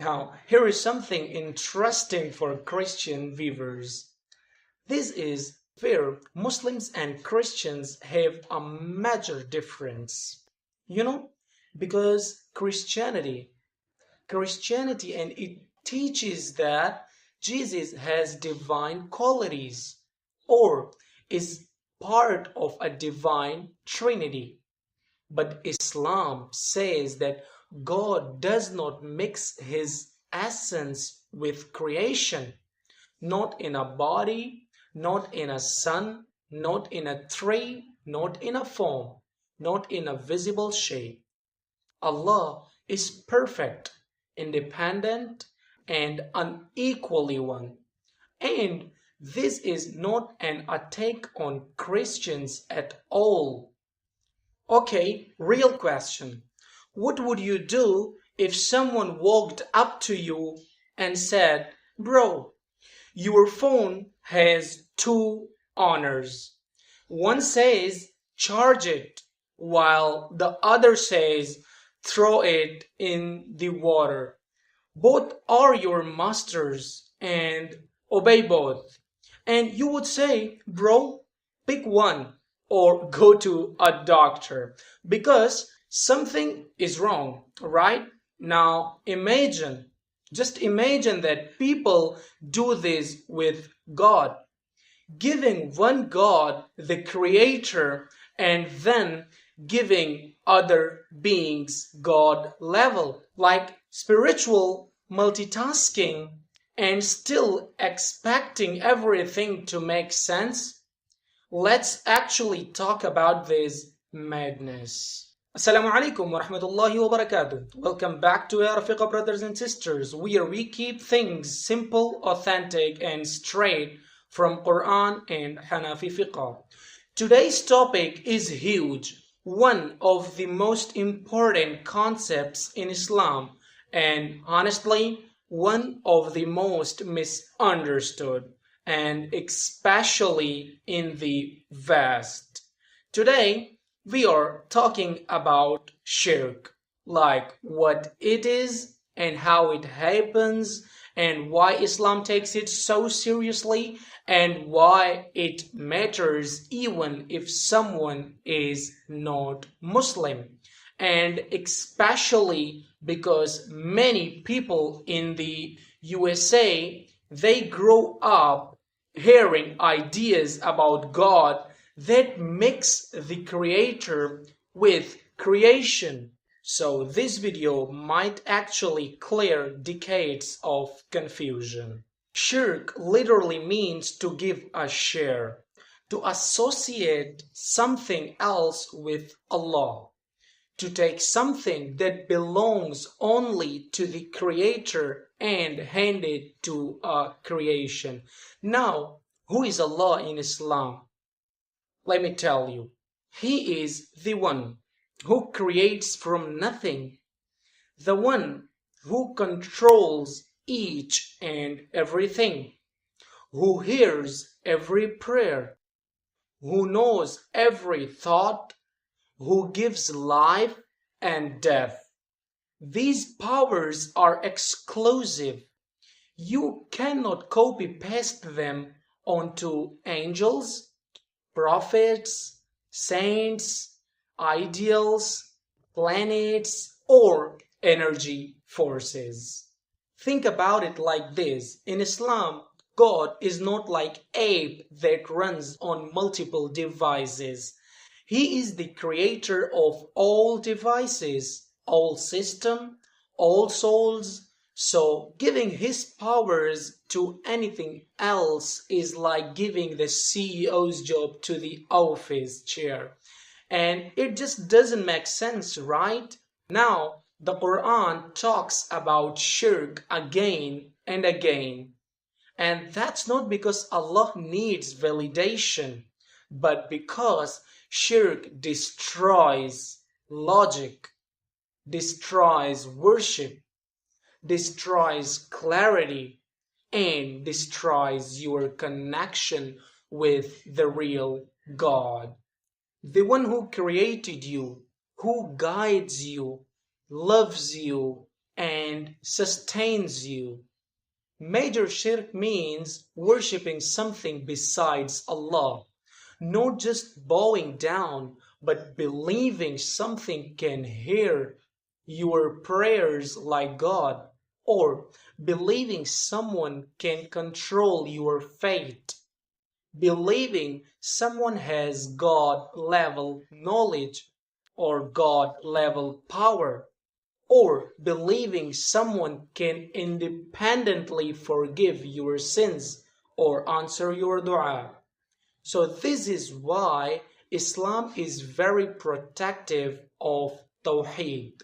Now, here is something interesting for Christian viewers. This is where Muslims and Christians have a major difference. You know, because Christianity and it teaches that Jesus has divine qualities or is part of a divine trinity. But Islam says that God does not mix his essence with creation, not in a body, not in a sun, not in a tree, not in a form, not in a visible shape. Allah is perfect, independent, and unequally one. And this is not an attack on Christians at all. Okay, real question. What would you do if someone walked up to you and said, "Bro, your phone has two honors. One says charge it, while the other says throw it in the water. Both are your masters and obey both." And you would say, "Bro, pick one or go to a doctor because something is wrong," right? Now just imagine that people do this with God, giving one God, the creator, and then giving other beings God level, like spiritual multitasking, and still expecting everything to make sense. Let's actually talk about this madness. Assalamu alaikum wa rahmatullahi wa barakatuh. Welcome back to AR Fiqh, brothers and sisters, where we keep things simple, authentic, and straight from Qur'an and Hanafi Fiqh. Today's topic is huge, one of the most important concepts in Islam, and honestly, one of the most misunderstood, and especially in the West. Today, we are talking about shirk, like what it is and how it happens and why Islam takes it so seriously and why it matters even if someone is not Muslim. And especially because many people in the USA, they grow up hearing ideas about God that mix the creator with creation. So this video might actually clear decades of confusion. Shirk literally means to give a share, to associate something else with Allah, to take something that belongs only to the creator and hand it to a creation. Now, who is Allah in Islam? Let me tell you, He is the one who creates from nothing, the one who controls each and everything, who hears every prayer, who knows every thought, who gives life and death. These powers are exclusive. You cannot copy-paste them onto angels, prophets, saints, ideals, planets, or energy forces. Think about it like this. In Islam, God is not like ape that runs on multiple devices. He is the creator of all devices, all system, all souls. So giving his powers to anything else is like giving the CEO's job to the office chair. And it just doesn't make sense, right? Now, the Quran talks about shirk again and again. And that's not because Allah needs validation, but because shirk destroys logic, destroys worship, destroys clarity, and destroys your connection with the real God, the one who created you, who guides you, loves you, and sustains you. Major shirk means worshipping something besides Allah, not just bowing down, but believing something can hear your prayers like God, or believing someone can control your fate, believing someone has God level knowledge or God level power, or believing someone can independently forgive your sins or answer your dua. So this is why Islam is very protective of Tawheed.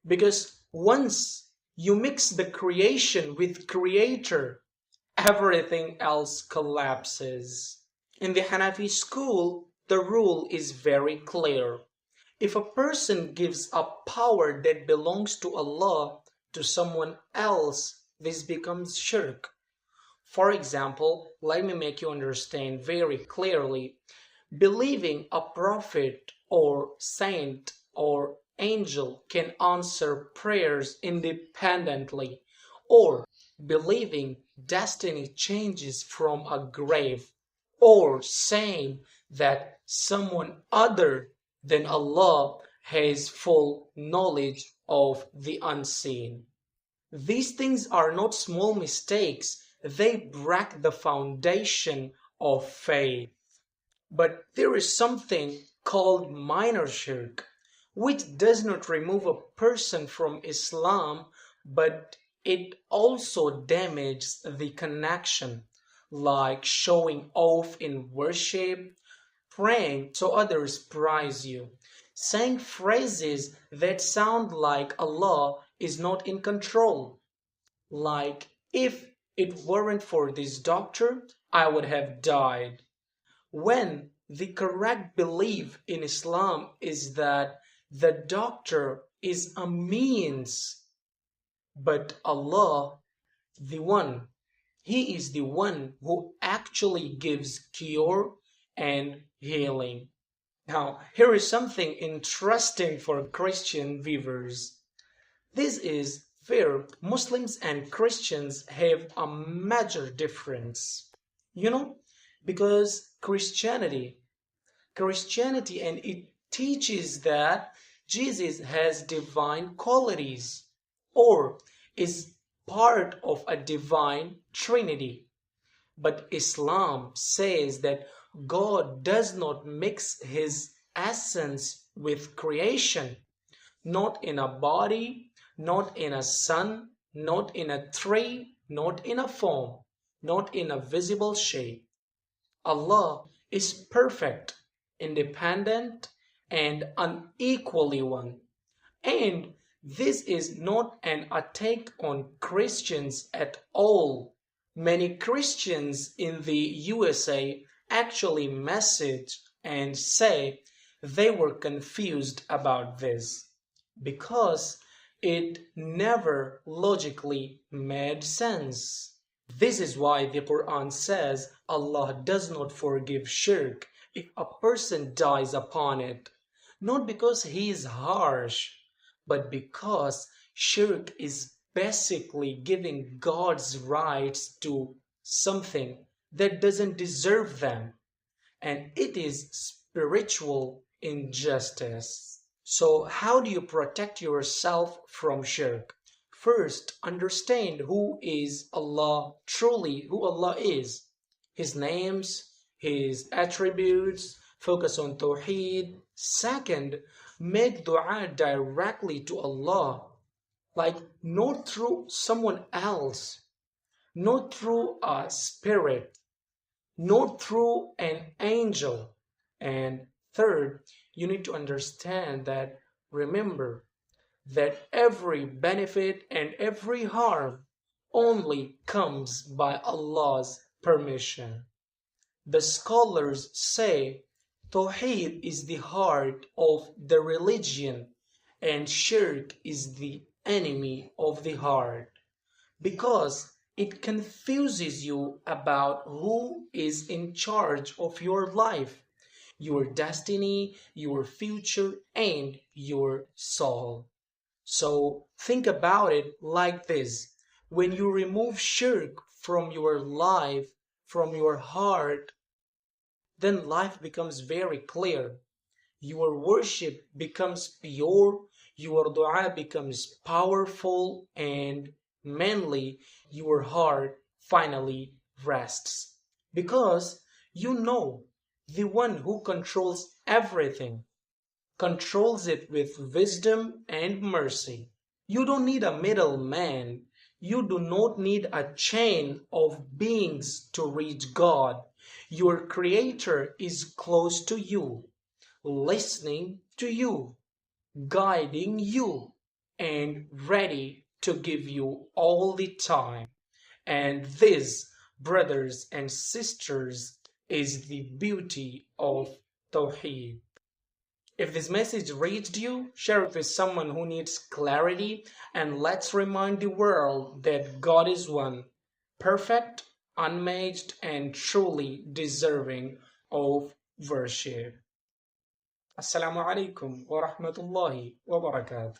Because once you mix the creation with creator, everything else collapses. In the Hanafi school, the rule is very clear. If a person gives up power that belongs to Allah to someone else, this becomes shirk. For example, let me make you understand very clearly. Believing a prophet or saint or angel can answer prayers independently, or believing destiny changes from a grave, or saying that someone other than Allah has full knowledge of the unseen. These things are not small mistakes, they break the foundation of faith. But there is something called minor shirk, which does not remove a person from Islam, but it also damages the connection, like showing off in worship, praying so others praise you, saying phrases that sound like Allah is not in control. Like, if it weren't for this doctor, I would have died. When the correct belief in Islam is that the doctor is a means, but Allah, the one, He is the one who actually gives cure and healing. Now, here is something interesting for Christian viewers. This is where Muslims and Christians have a major difference. You know, because Christianity and it teaches that Jesus has divine qualities or is part of a divine trinity. But Islam says that God does not mix his essence with creation, not in a body, not in a sun, not in a tree, not in a form, not in a visible shape. Allah is perfect, independent, and unequally one. And this is not an attack on Christians at all. Many Christians in the USA actually message and say they were confused about this because it never logically made sense. This is why the Qur'an says Allah does not forgive shirk if a person dies upon it, not because he is harsh, but because shirk is basically giving God's rights to something that doesn't deserve them, and it is spiritual injustice. So, how do you protect yourself from shirk? First, understand who is Allah, truly who Allah is. His names, His attributes, focus on Tawheed. Second, make dua directly to Allah, like not through someone else, not through a spirit, not through an angel. And third, you need to understand that, remember, that every benefit and every harm only comes by Allah's permission. The scholars say Tawheed is the heart of the religion and Shirk is the enemy of the heart because it confuses you about who is in charge of your life, your destiny, your future, and your soul. So think about it like this. When you remove shirk from your life, from your heart, then life becomes very clear. Your worship becomes pure, your dua becomes powerful, and mainly your heart finally rests. Because you know the one who controls everything controls it with wisdom and mercy. You don't need a middleman. You do not need a chain of beings to reach God. Your Creator is close to you, listening to you, guiding you, and ready to give you all the time. And this, brothers and sisters, is the beauty of Tawheed. If this message reached you, share it with someone who needs clarity, and let's remind the world that God is one, perfect, unmatched, and truly deserving of worship. Assalamu alaikum wa rahmatullahi wa barakatuh.